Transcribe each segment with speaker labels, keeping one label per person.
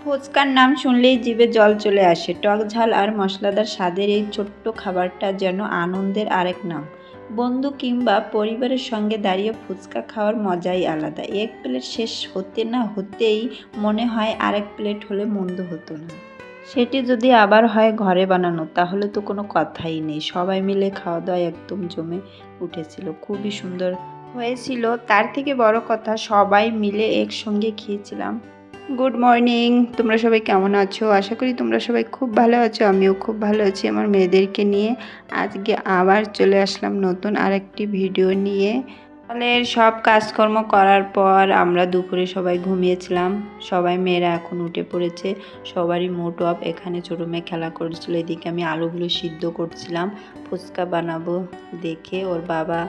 Speaker 1: ফুচকার নাম শুনলেই জিভে জল চলে আসে। টক ঝাল আর মশলাদার স্বাদের এই ছোট্ট খাবারটা যেন আনন্দের আরেক নাম। বন্ধু কিংবা পরিবারের সঙ্গে দাঁড়িয়ে ফুচকা খাওয়ার মজাই আলাদা। এক প্লেট শেষ হতে না হতেই মনে হয় আরেক প্লেট হলে মন্দ হতো না। সেটি যদি আবার হয় ঘরে বানানো, তাহলে তো কোনো কথাই নেই। সবাই মিলে খাওয়া দাওয়া একদম জমে উঠেছিল, খুবই সুন্দর হয়েছিল। তার থেকে বড় কথা, সবাই মিলে একসঙ্গে খেয়েছিলাম। গুড মর্নিং, তোমরা সবাই কেমন আছো? আশা করি তোমরা সবাই খুব ভালো আছো। আমিও খুব ভালো আছি আমার মেয়েদেরকে নিয়ে। আজকে আবার চলে আসলাম নতুন আরেকটি ভিডিও নিয়ে। সকালের সব কাজকর্ম করার পর আমরা দুপুরে সবাই ঘুমিয়েছিলাম। সবাই মেয়েরা এখন উঠে পড়েছে, সবারই মুড অফ। এখানে ছোটো মেয়ে খেলা করছিল, এদিকে আমি আলুগুলো সিদ্ধ করছিলাম ফুচকা বানাবো দেখে। ওর বাবা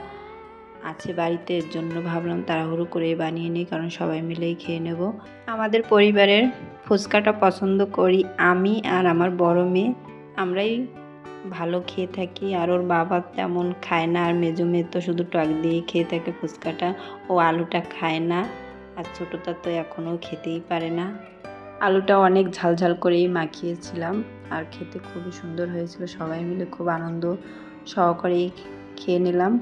Speaker 1: আছে বাড়িতে, এর জন্য ভাবলাম তাড়াহুড়ো করে বানিয়ে নিই, কারণ সবাই মিলেই খেয়ে নেব। আমাদের পরিবারের ফুচকাটা পছন্দ করি আমি আর আমার বড় মেয়ে, আমরাই ভালো খেয়ে থাকি। আর ওর বাবা তেমন খায় না, আর মেজো মেয়ে তো শুধু টক দিয়েই খেয়ে থাকে ফুচকাটা, ও আলুটা খায় না। আর ছোটোটা তো এখনও খেতেই পারে না। আলুটা অনেক ঝালঝাল করেই মাখিয়েছিলাম, আর খেতে খুবই সুন্দর হয়েছিল। সবাই মিলে খুব আনন্দ সহকারেই খেয়ে নিলাম।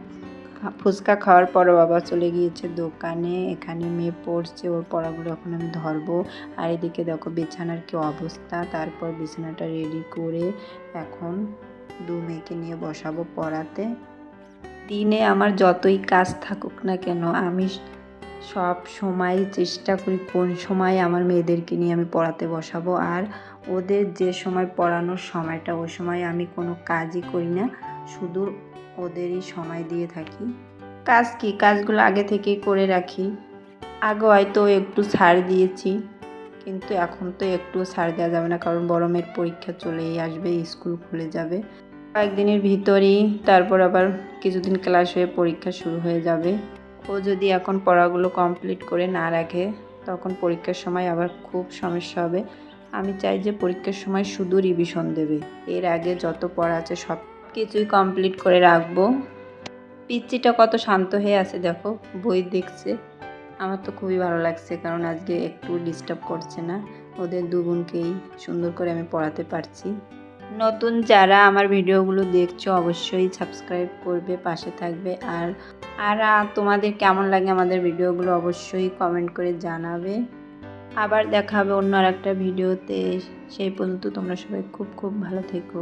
Speaker 1: ফুচকা খাওয়ার পর বাবা চলে গিয়েছে দোকানে। এখানে মেয়ে পড়ছে, ওর পড়াগুলো এখন আমি ধরবো। আর এদিকে দেখো বিছানার কি অবস্থা। তারপর বিছানাটা রেডি করে এখন দু মেয়েকে নিয়ে বসাবো পড়াতে। দিনে আমার যতই কাজ থাকুক না কেন, আমি সব সময় চেষ্টা করি কোন সময় আমার মেয়েদেরকে নিয়ে আমি পড়াতে বসাবো। আর ওদের যে সময় পড়ানোর সময়টা, ওই সময় আমি কোনো কাজই করি না, শুধু ওদেরই সময় দিয়ে থাকি। কাজ কি, কাজগুলো আগে থেকেই করে রাখি। আগে হয়তো একটু ছাড় দিয়েছি, কিন্তু এখন তো একটু ছাড় দেওয়া যাবে না, কারণ বড় মেয়ের পরীক্ষা চলেই আসবে, স্কুল খুলে যাবে কয়েকদিনের ভিতরেই। তারপর আবার কিছুদিন ক্লাস হয়ে পরীক্ষা শুরু হয়ে যাবে। ও যদি এখন পড়াগুলো কমপ্লিট করে না রাখে, তখন পরীক্ষার সময় আবার খুব সমস্যা হবে। আমি চাই যে পরীক্ষার সময় শুধু রিভিশন দেবে, এর আগে যত পড়া আছে সব কিছুই কমপ্লিট করে রাখবো। পিচ্চিটা কত শান্ত হয়ে আছে দেখো, বই দেখছে। আমার তো খুবই ভালো লাগছে, কারণ আজকে একটু ডিস্টার্ব করছে না। ওদের দু বোনকেই সুন্দর করে আমি পড়াতে পারছি। নতুন যারা আমার ভিডিওগুলো দেখছো, অবশ্যই সাবস্ক্রাইব করবে, পাশে থাকবে। আর আর তোমাদের কেমন লাগে আমাদের ভিডিওগুলো অবশ্যই কমেন্ট করে জানাবে। আবার দেখা হবে অন্য আর একটা ভিডিওতে। সেই পর্যন্ত তোমরা সবাই খুব খুব ভালো থেকো।